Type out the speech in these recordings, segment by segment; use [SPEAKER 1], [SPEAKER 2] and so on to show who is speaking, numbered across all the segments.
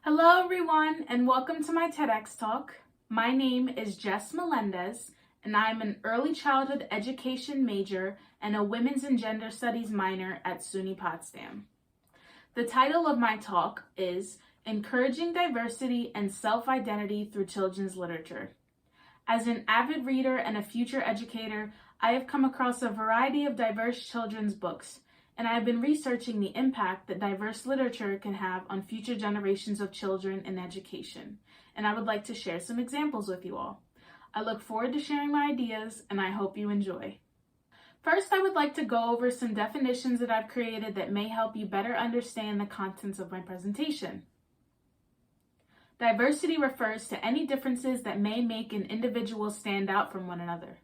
[SPEAKER 1] Hello everyone and welcome to my TEDx talk. My name is Jess Melendez and I'm an early childhood education major and a women's and gender studies minor at SUNYPotsdam. The title of my talk is Encouraging Diversity and Self-Identity Through Children's Literature. As an avid reader and a future educator, I have come across a variety of diverse children's books, and I have been researching the impact that diverse literature can have on future generations of children in education, and I would like to share some examples with you all. I look forward to sharing my ideas, and I hope you enjoy. First, I would like to go over some definitions that I've created that may help you better understand the contents of my presentation. Diversity refers to any differences that may make an individual stand out from one another.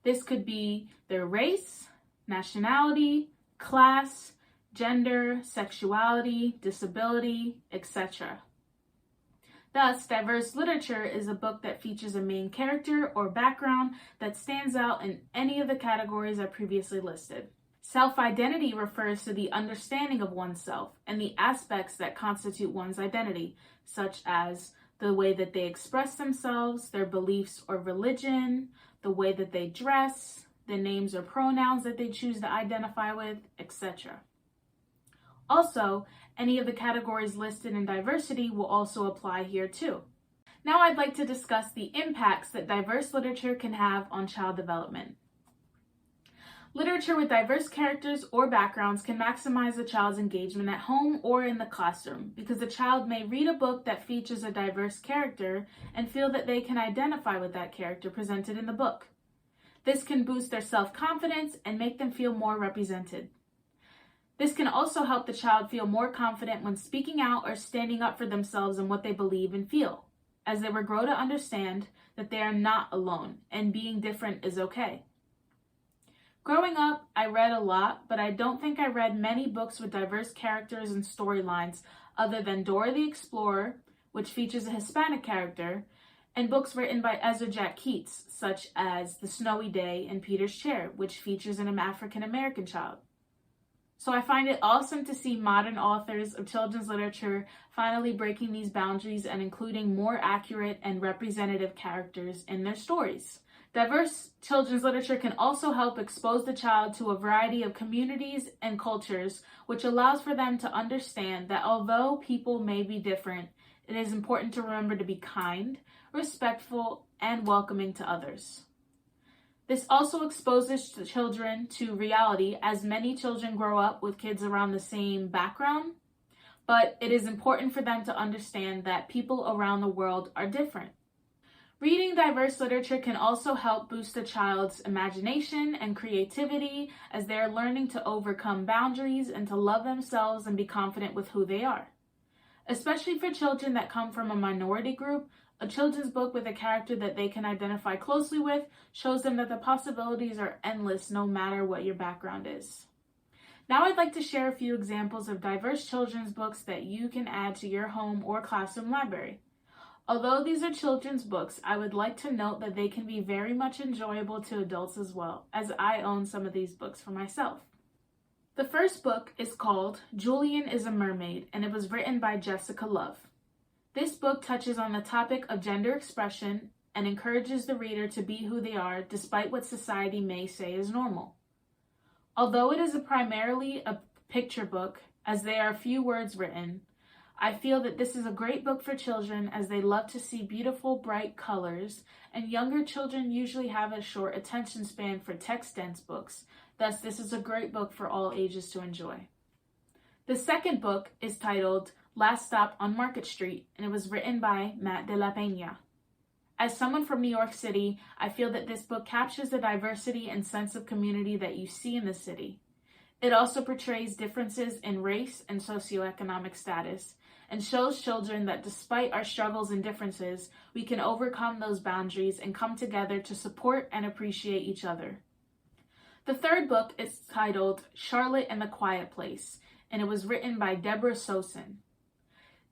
[SPEAKER 1] This could be their race, nationality, class, gender, sexuality, disability, etc. Thus, diverse literature is a book that features a main character or background that stands out in any of the categories I previously listed. Self-identity refers to the understanding of oneself and the aspects that constitute one's identity, such as the way that they express themselves, their beliefs or religion, the way that they dress, the names or pronouns that they choose to identify with, etc. Also, any of the categories listed in diversity will also apply here too. Now I'd like to discuss the impacts that diverse literature can have on child development. Literature with diverse characters or backgrounds can maximize a child's engagement at home or in the classroom because the child may read a book that features a diverse character and feel that they can identify with that character presented in the book. This can boost their self-confidence and make them feel more represented. This can also help the child feel more confident when speaking out or standing up for themselves and what they believe and feel, as they will grow to understand that they are not alone and being different is okay. Growing up, I read a lot, but I don't think I read many books with diverse characters and storylines other than Dora the Explorer, which features a Hispanic character, and books written by Ezra Jack Keats, such as The Snowy Day and Peter's Chair, which features an African American child. So I find it awesome to see modern authors of children's literature finally breaking these boundaries and including more accurate and representative characters in their stories. Diverse children's literature can also help expose the child to a variety of communities and cultures, which allows for them to understand that although people may be different, it is important to remember to be kind, respectful, and welcoming to others. This also exposes the children to reality, as many children grow up with kids around the same background, but it is important for them to understand that people around the world are different. Reading diverse literature can also help boost a child's imagination and creativity as they are learning to overcome boundaries and to love themselves and be confident with who they are. Especially for children that come from a minority group, a children's book with a character that they can identify closely with shows them that the possibilities are endless no matter what your background is. Now I'd like to share a few examples of diverse children's books that you can add to your home or classroom library. Although these are children's books, I would like to note that they can be very much enjoyable to adults as well, as I own some of these books for myself. The first book is called Julian is a Mermaid, and it was written by Jessica Love. This book touches on the topic of gender expression and encourages the reader to be who they are despite what society may say is normal. Although it is primarily a picture book, as there are few words written, I feel that this is a great book for children as they love to see beautiful, bright colors, and younger children usually have a short attention span for text-dense books. Thus, this is a great book for all ages to enjoy. The second book is titled Last Stop on Market Street, and it was written by Matt de la Peña. As someone from New York City, I feel that this book captures the diversity and sense of community that you see in the city. It also portrays differences in race and socioeconomic status, and shows children that despite our struggles and differences, we can overcome those boundaries and come together to support and appreciate each other. The third book is titled Charlotte and the Quiet Place, and it was written by Deborah Sosin.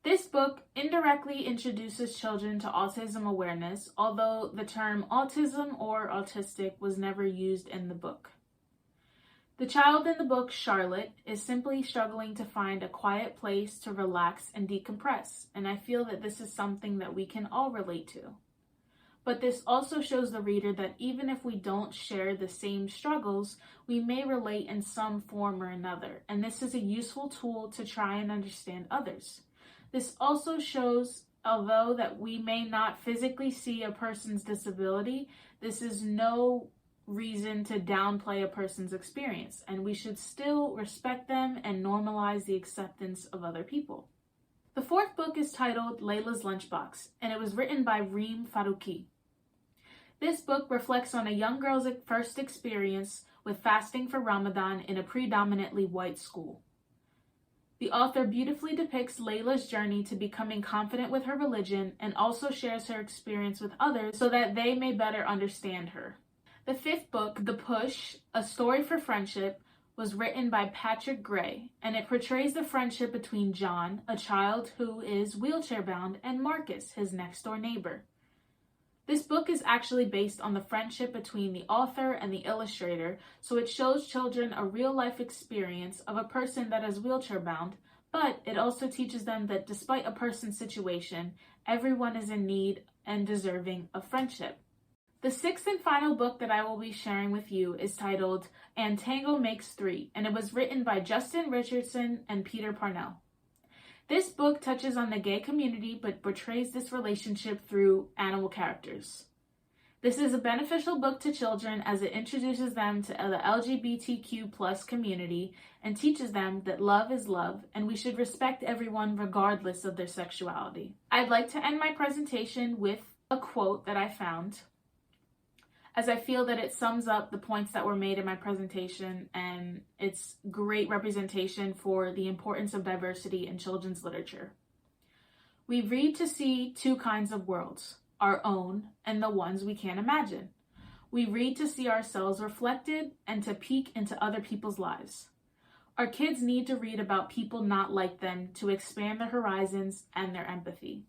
[SPEAKER 1] This book indirectly introduces children to autism awareness, although the term autism or autistic was never used in the book. The child in the book, Charlotte, is simply struggling to find a quiet place to relax and decompress, and I feel that this is something that we can all relate to. But this also shows the reader that even if we don't share the same struggles, we may relate in some form or another, and this is a useful tool to try and understand others. This also shows, although that we may not physically see a person's disability, this is no reason to downplay a person's experience, and we should still respect them and normalize the acceptance of other people. The fourth book is titled Layla's Lunchbox, and it was written by Reem Farouki. This book reflects on a young girl's first experience with fasting for Ramadan in a predominantly white school. The author beautifully depicts Layla's journey to becoming confident with her religion and also shares her experience with others so that they may better understand her. The fifth book, The Push, A Story for Friendship, was written by Patrick Gray, and it portrays the friendship between John, a child who is wheelchair-bound, and Marcus, his next-door neighbor. This book is actually based on the friendship between the author and the illustrator, so it shows children a real-life experience of a person that is wheelchair-bound, but it also teaches them that despite a person's situation, everyone is in need and deserving of friendship. The sixth and final book that I will be sharing with you is titled And Tango Makes Three, and it was written by Justin Richardson and Peter Parnell. This book touches on the gay community but portrays this relationship through animal characters. This is a beneficial book to children as it introduces them to the LGBTQ+ community and teaches them that love is love and we should respect everyone regardless of their sexuality. I'd like to end my presentation with a quote that I found, as I feel that it sums up the points that were made in my presentation, and it's great representation for the importance of diversity in children's literature. We read to see two kinds of worlds, our own and the ones we can't imagine. We read to see ourselves reflected and to peek into other people's lives. Our kids need to read about people not like them to expand their horizons and their empathy.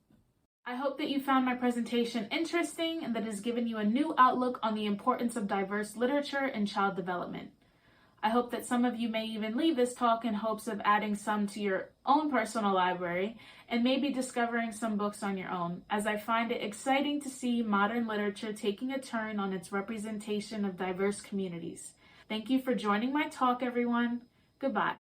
[SPEAKER 1] I hope that you found my presentation interesting and that it has given you a new outlook on the importance of diverse literature in child development. I hope that some of you may even leave this talk in hopes of adding some to your own personal library and maybe discovering some books on your own, as I find it exciting to see modern literature taking a turn on its representation of diverse communities. Thank you for joining my talk, everyone. Goodbye.